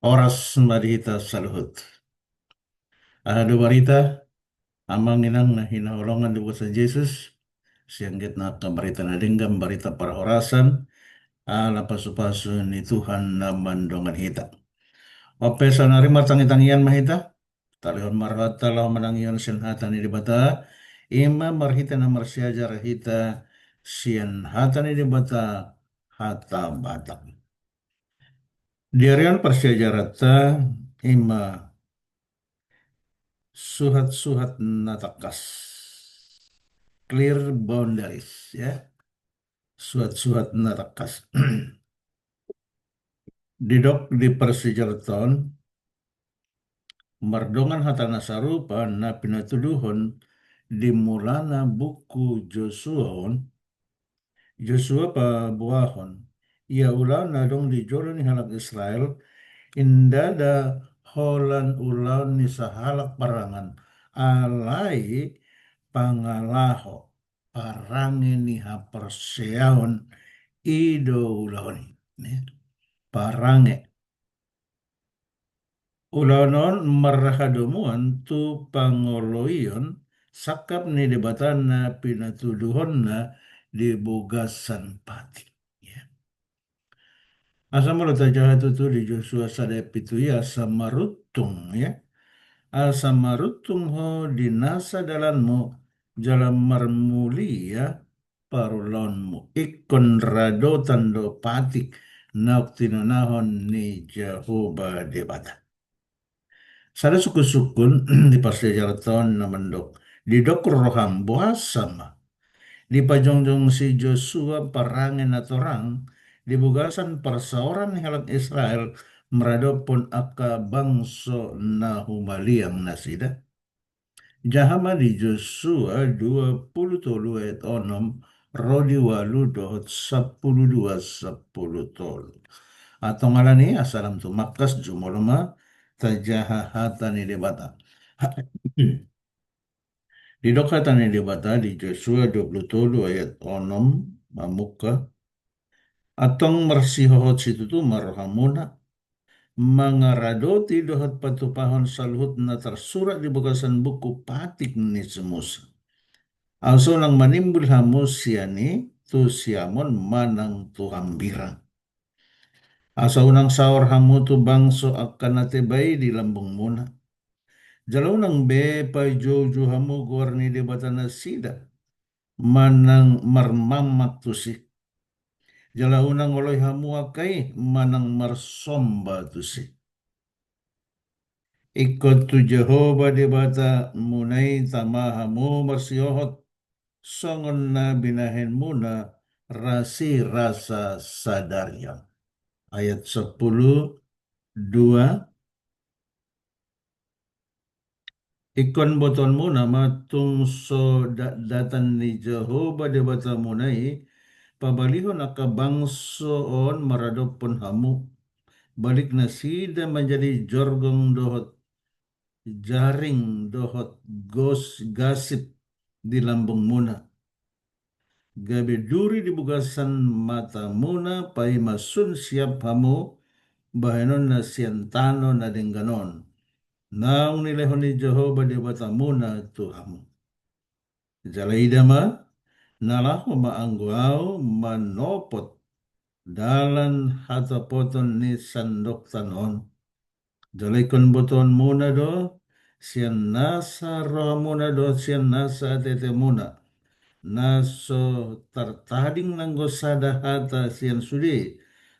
Oras marita saluhut. Ahadu barita, amang inang na hinaulungan di sa Jesus, siyang gitna ka barita na dinggam, barita para orasan, ala pasu-pasu ni Tuhan na mandongan hita. Ope sa narimatang itangian mahita, talihon marhata lao manangiyon sinhata ni dibata, ima marhita na marsiajar hita, siyan hata ni dibata, hata batak. Diarian persiajarata, ima suhat-suhat natakas. Clear boundaries ya. Suhat-suhat natakas. Didok di persijaratan mardongan hatana sarupa na pinatuduhon di mulana buku Joshua pa buahon. Ia ulana dong di jolan ni halak Israel indada holan ulan ni sahalak parangan alai pangalaho parangin ni haperseaon ido ulahon ni parange ulanon marhadomuan tu pangoloion sakap ni debatan na pinatuduhon na di bugasan pati ya. Asa mulut aja tu di Joshua sadep itu ya samarutung ya. Asa marutung ho dinasa dalanmu jalan marmulia parulonmu ikon rado tando patik nauk tinanahon ni Jehovah debata. Sada suku-sukun di pasyajaratan na mandok. Di dokur roham buas sama. Di pajongjong si Joshua parangen atorang. Di bugasan perseoran halak Israel meradopun aka bangso na humaliang nasida. Jahama di Joshua 23 ayat 6 Rodi walu dohot 12 10 tolu. Atau ngalani asalam tu makas jumoloma tajaha hatani debata. Di dok hatani debata di Joshua 23 ayat 6 mamuka atong mersihohot situ tu marhamuna mangaradoti dohot patupahon salhut na tersurat di bekasan buku patik ni semusa. Also nang manimbul hamus siani tu siamon manang tu hambirang. Asa unang sahur hamu tu bangso akan natibay di lambung muna. Jalaw nang be pa jojo hamu gorni di batana sida. Manang marmamak tu si. Jalaw nang oloy hamu akay manang marsomba tu si. Ikot tu Jehovah di bata munay tamahamu marsiohot songon na binahen muna rasi rasa sadarya. Ayat 10, 2. Ikon boton muna matung so datan ni Jehovah di bata munay pabalihon aka bangsoon maradopon hamu. Balik na sida menjadi jorgong dohot jaring dohot gasip di lambung muna. Gabi duri di bugasan mata muna pai masun siap hamu bahanon na siantano na dengganon. Naung nilehon ni Jehovah di bata muna tu hamu. Jalaidama nalahu maangguau manopot dalan hatapoton ni sandok tanon. Jalaikon boton muna do sian nasa roh muna do sian nasa tete muna. Naso tertading nanggo sada hata sian sudi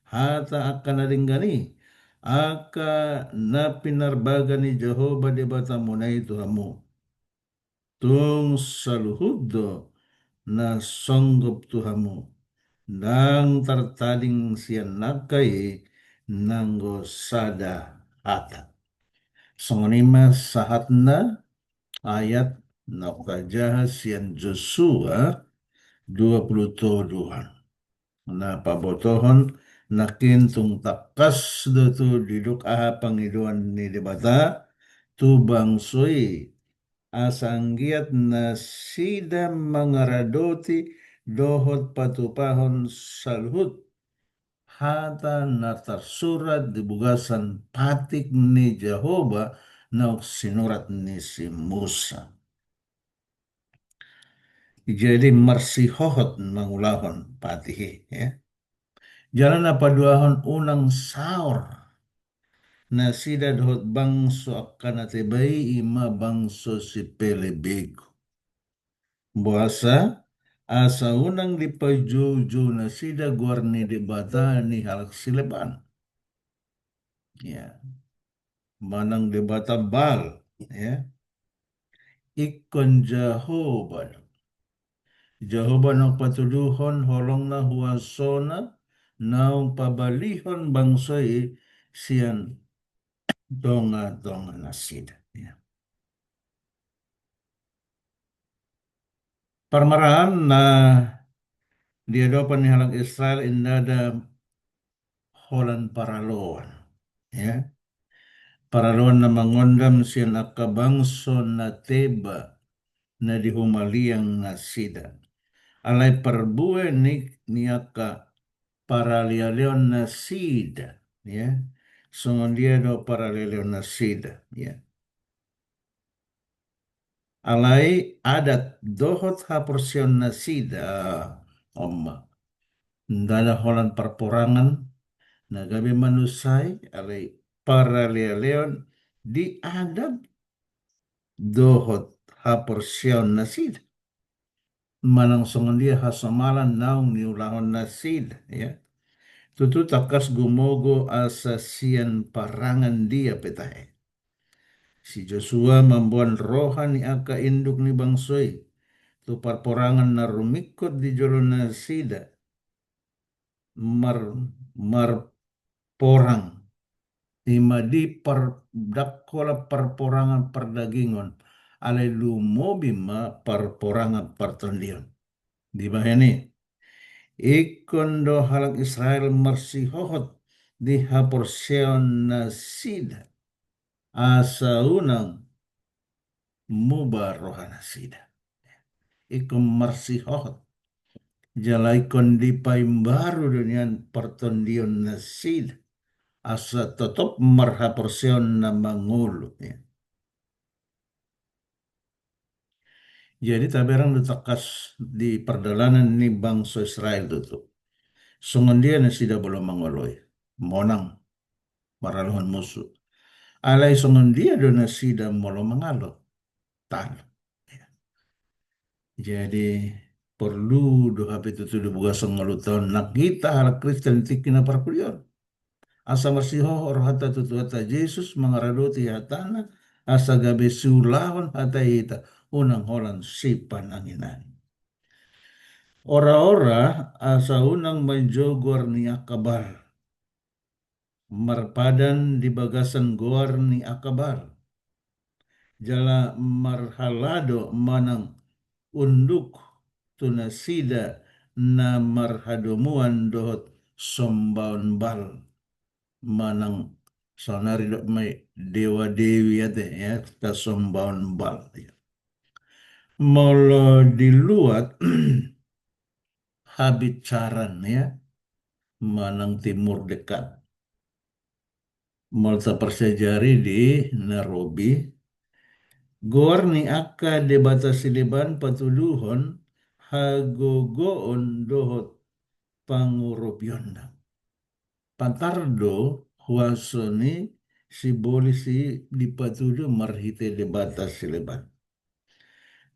hata akan adinggani aka na pinarbaga ni Jehovah di bata muna itu hamu. Tung saluhudo na songgop tuhamu nang tertading sian nakai nanggo sada hata. Songonima sahatna ayat nakajaha sian Joshua 22. Na pabotohon nakin tung takas tu diduk aha pangiduan ni debata tu bangsoi asanggiat na sida mangaradoti dohot patupahon salhut hata natar surat di bugasan patik ni Jehovah na sinurat ni si Musa. Jadi marsihohot mangulahon patihi ya. Jalan apa duahon unang saor na sida dohot bangso akanate bai ima bangso si pelebego. Buasa asa unang di pajuju na sida guarni di bata ni halak sileban. Ya, manang di bata bal ya. Ikon Jehovah. Jehovah nang patuduhon holong na huasona naung pabalihon bangsoi sian donga-donga nasida. Ya. Parmarahan na diadapan ni halang Israel indada holan paraloan. Ya. Paraloan na mangondam sian akabangso na teba na dihumaliang nasida. Alay perbue niaka paralialeon nasida. Ya. Songon dia do paraleleon nasida. Ya. Alai adat dohot haporsion nasida omma. Ndada holan perporangan nagabe manusai alai paraleleon di adat dohot haporsion nasida. Manang songon dia hasamalan naung niulahon nasida ya. Tutu takas gumogo asasian parangan dia petahe. Si Joshua membuat rohani aka induk ni bangsoi. Tu parporangan na rumikot di jolo na sida. Mar porang. Ima di dakola parporangan perdagingon. Ale lumobi ma parporangan partondion. Di bahani. Ikon do halak Israel marsihohot di haporseon na sida. Asa unang mubah rohana sida. Ikon marsihohot. Jalai kondi baru dengan pertondion na sida. Asa tetap marhaporseon na mangulu. Ya. Jadi taberang ditakas di perdalanan ni bangsa Israel itu. Songon dia na sida belum mangoloi. Monang maraluhan musuh. Alai songon dia do na sida molo mangalo. Tan. Jadi perlu do hape itu do buga songolu tahun nak kita halak Kristen tikina parpulion. Asa marsiho or hata tutu hata Yesus mangaradoti hatana asa gabe sulahon hata ita unang holan sipan anginan. Ora-ora asa unang menjogor ni akabar. Marpadan di bagasan goar ni akabar. Jala marhalado manang unduk tunasida na marhadomuan dohot sombaun bal manang sonari dok may dewa dewi ate ya ta sombaun bal ya. Molo diluat habitcaran ya manang timur dekat. Malta persejari di Nairobi Gorni aka debatasi leban patuduhon hagogoon dohot pangurubyonda. Pantardo huasoni si bolisi dipatudu marhite debatasi leban.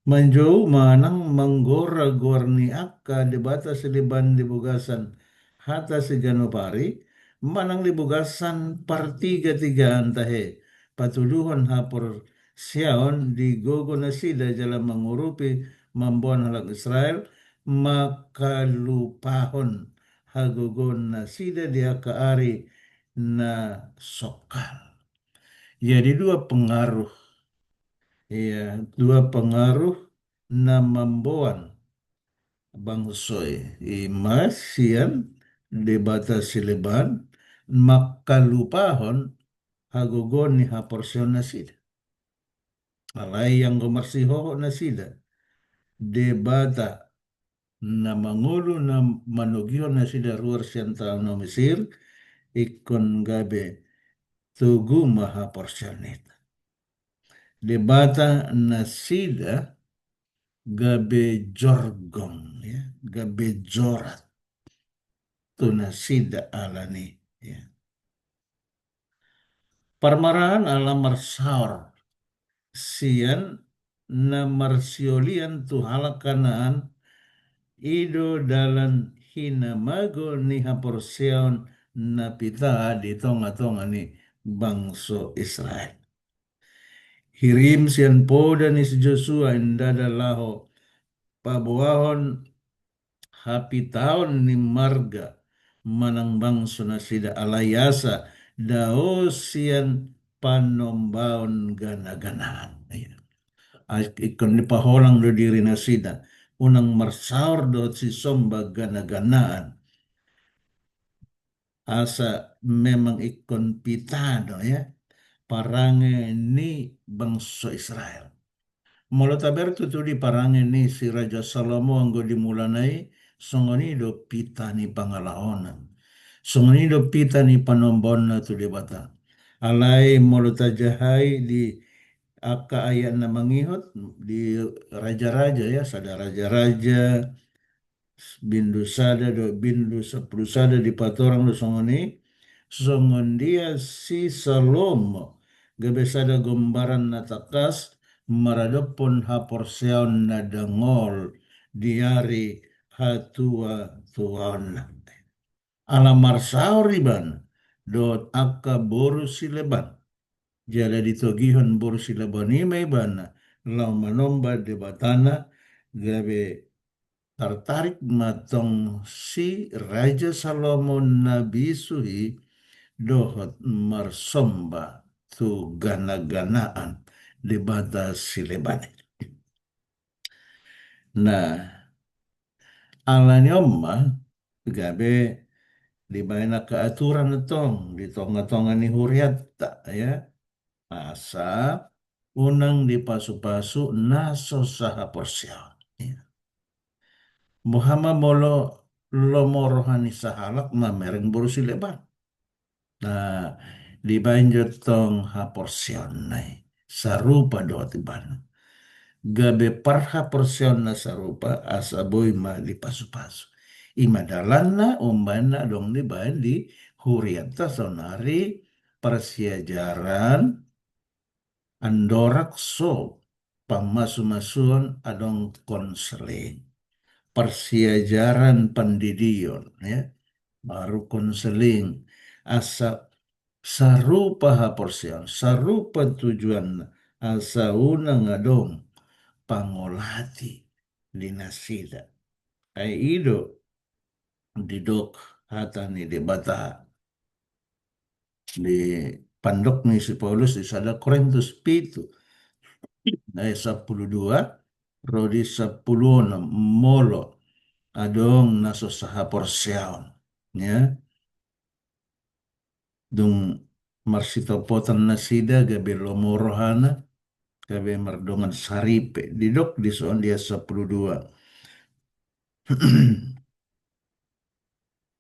Manjau manang manggora gorni aka debatasi leban di bugasan hata si Januari manang di bugasan partiga-tiga antahe patuduhan hapor siaon di gogo nasida jalan mengurupi mambuan halak Israel maka lupahon hagogon nasida dia keari na sokal. Jadi dua pengaruh na mambuan bangsoi imasian debata sileban maka lupahon hagogon ni haporsion nasida. Alai yang gomarsihoho nasida debata na mangulo na manugyo na sida ruar siyentral no Mesir, ikon gabe tugu maha porsyonit. Debata na sida gabe jorgong, ya, gabe jorat, tu na sida alani. Ya. Parmarahan ala marsaor, sian na marsiolian tu halakanaan ido dalan hinamago ni haporseon na pita di tonga-tonga ni bangso Israel. Hirim sian poda ni si Joshua indada laho pabuahon hapi taon ni marga manang bangso na sida alayasa dao sian panombaon gana-ganaan. Ayan. Ikon ni paholang do diri na sida unang marsaur do si somba gana-ganaan asa memang ikon pitado ya parange ni bangsa Israel. Mula taber tu di parange ni si Raja Salomo anggo dimulanai songonido pita ni pangalaonan. Songonido pita ni panombona tu di bata. Alai mula tajahai di aka ayat na mangihot di raja-raja ya, sada raja-raja bindu sada do bindu sepuluh sada di patorang do songoni songon dia si Salomo gabe sada gombaran na takas maradopon haporseon na dangol diari hatua tuan alamar sauriban dot akka boru sileban jada ditogihon boru sileban ima ibana lau manomba debatana gabe tertarik matong si Raja Salomo Nabi Suhi dohot marsomba tu gana-ganaan di batas silebane. Nah, alanya omma gabe di baina keaturan tong di tonga-tonga ni huriat tak ya asa unang di pasu-pasu naso saha porsial. Ya. Muhammad molo lomo rohani sahalak na mereng borusi lebar. Nah, di banjur tong haporsion nai sarupa doa tiban. Gabe parha porsion na sarupa asa boy ma di pasu-pasu. Ima dalana umbana dong di bayan di huriata sonari persiajaran andorak so pamasu-masuan adong konseling persiajaran pendidikan ya baru konseling asa sarupa haporsian sarupa tujuan asa una ngadong pangolati dinasida ai ido didok hatani di bata di pandok ni si Paulus di sada Korintus pitu ayat 12 rodi 16 molo adong naso saha porsiaon ya dung marsitopotan nasida gabe lomorohana gabe mardongan saripe didok di soal dia 12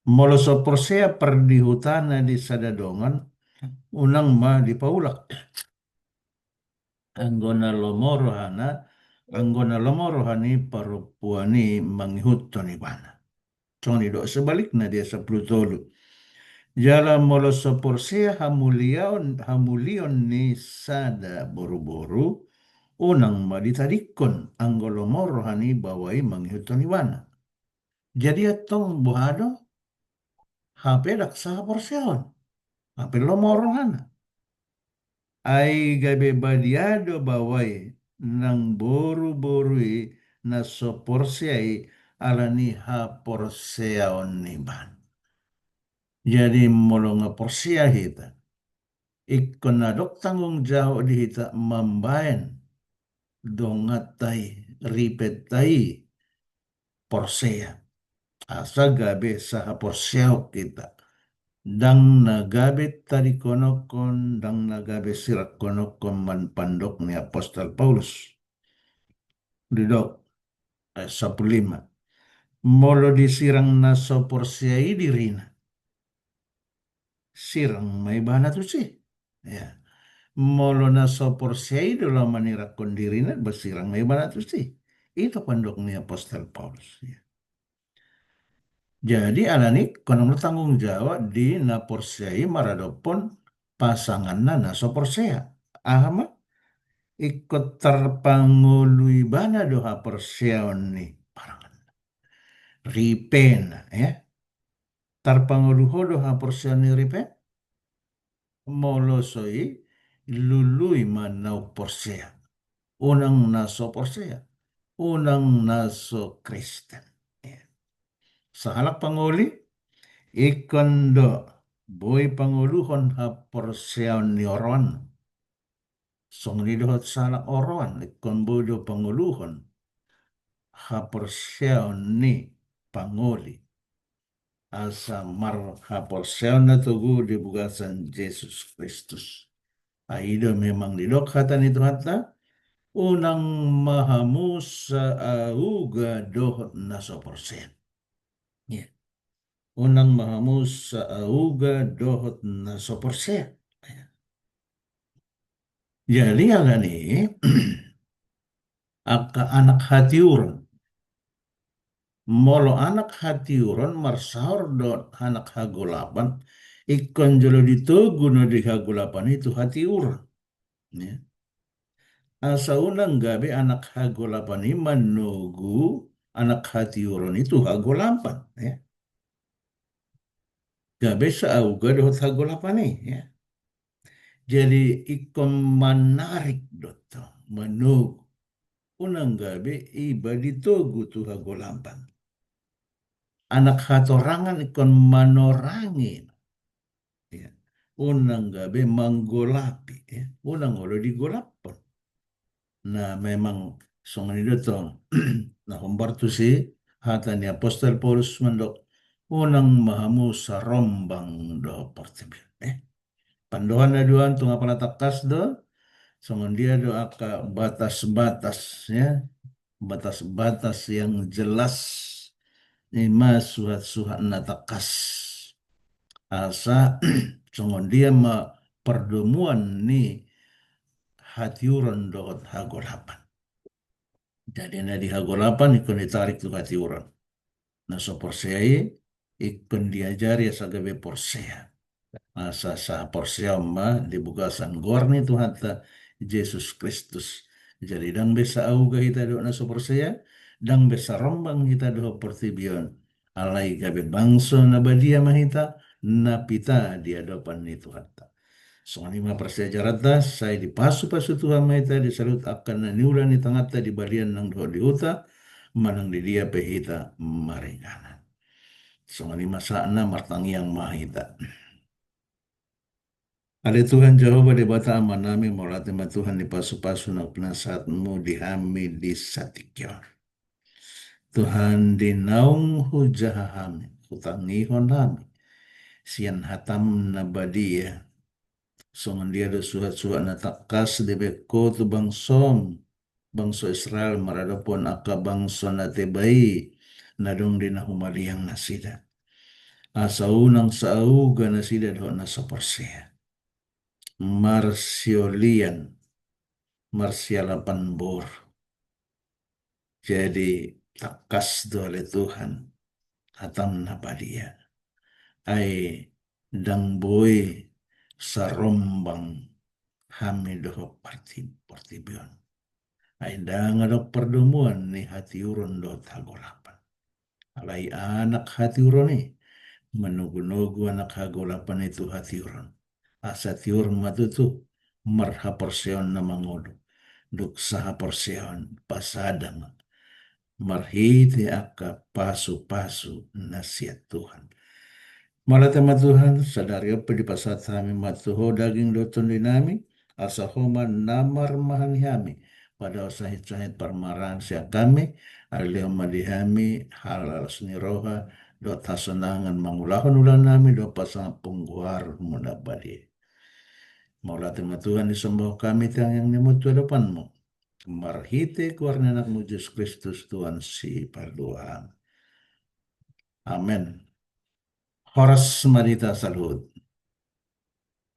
molo so porsea perdihutana di sadadongan unang ma di paulak anggona lomorohani parupuani mangihutoni bana coni do sebaliknya dia 10 tolu jala molo soporsia hamulion ni sada boru-boru unang maditadikon anggolomoro hani bawai manghitoni wana. Jadi atong buhado HP dak saha porsion. HP lomoro hana. Ai gabe badiado bawai nang boru-borui na soporsiai alani ha porseon ni ban. Jadi molo ngaporsia hita. Ikon nadok tanggung jawab di hita membayan dongatai ripetai porsea. Asa gabe saha porseok kita. Dang nagabe tadi konokon, dang nagabe sirak konokon man pandok ni apostol Paulus. Didok 15. Molo disirang naso porsiai dirina. Sirang may bana tu sih. Ya. Molo naso porsiai dulu manira kondirina basirang may bana tu sih. Itu pandoknya Apostel Paulus. Ya. Jadi alani kono tanggung jawab di na porsiai maradopon pasangan naso porsia. Ahama ikut terpangului bana doha perseon ni parangan ripen ya terpanguluho doha perseon ni ripen molosoi lului manau porsea unang naso porsea unang naso Kristen ya. Sahalak panguli ikon do boy panguluhon ha perseon ni oron song ni dohot salak oron ikon bodo panguluhon haporseon ni panguli asa mar haporseon na tugu di bugasan Yesus Kristus. Aido memang didok hata itu hata unang mahamusa auga dohot naso porsen. Ya. Unang mahamusa auga dohot naso porsen. Ya. Jadi yang ini aka anak hati urang molo anak hati uron marsaur dot anak hagulapan ikon jolo ditugu no di hagulapan itu hati uron ya. Asa unang gabe anak hagulapan ini menugu anak hati uron itu hagulapan ya. Gabe sauga dot hagulapan ini ya. Jadi ikon menarik dot menugu unang gabe iba ditugu tu hagulapan. Anak hatorangan ikon manorangi ya. Unang gabi manggolapi ya. Unang udah digolapon. Nah memang songan itu tuh nah tu si hata ni apostol Paulus mendok unang mahamu sarombang do portibio pandohan na duan tung apala takas do songan dia do aka batas-batas ya batas-batas yang jelas ima suhat-suhat na takas asa songon dia ma pertemuan ni hatiuran dohot hagolapan. Jadi na di hagolapan ikon ditarik tu hatiuran. Na so porseai ikon diajari asagabe porsea. Asa sa porsea ma dibukasan gorni tu hatta Yesus Kristus. Jadi dang besa auga kita do na so porsea, dang besa rombang kita do portibion. Alai gabe bangso na badia mahita, na pita di hadapan itu hatta. Soal lima persejarata saya dipasu-pasu Tuhan maita disalut akan niulan di tengah di balian nang doa di huta manang di dia pehita maringana. Soal lima saatna martangi yang mahita. Ada Tuhan Jehovah di bata amanami molatema Tuhan di pasu-pasu nak penasihatmu dihami di satikyo. Tuhan di naung hujahami hutangi honami sian hatam nabadia songan dia ada suhat-suhat na takas de beko tu bangso Israel maradapon aka bangso na tebai nadong din humaliang nasida asa unang sa auga nasida do na sa porsea marsiolian marsialapan bor jadi takas do oleh Tuhan hatam na padia ai dang boy sarombang hamidoh partibion. Ainda ngadok pertemuan ni hati urun do hagolapan. Alai anak hati urun ni menugu-nugu anak hagolapan itu hati urun. Asa tiurun matutu marha porseon na mangodo. Duk saha porseon pasadang marhiti aka pasu-pasu nasihat Tuhan. Malah tema Tuhan, sadari apa di pasat kami matuho daging doton dinami, asa homa namar mahani kami, pada sahit-sahit parmarang siya kami, alih madihami halal seni roha, dot hasanangan mangulahon ulan nami, dot pasang pungguar munabadi. Malah tema Tuhan disembah kami tiang yang nimutu depanmu. Marhite kuarna anakmu Yesus Kristus Tuhan si paduan. Amin. Horas marita salud.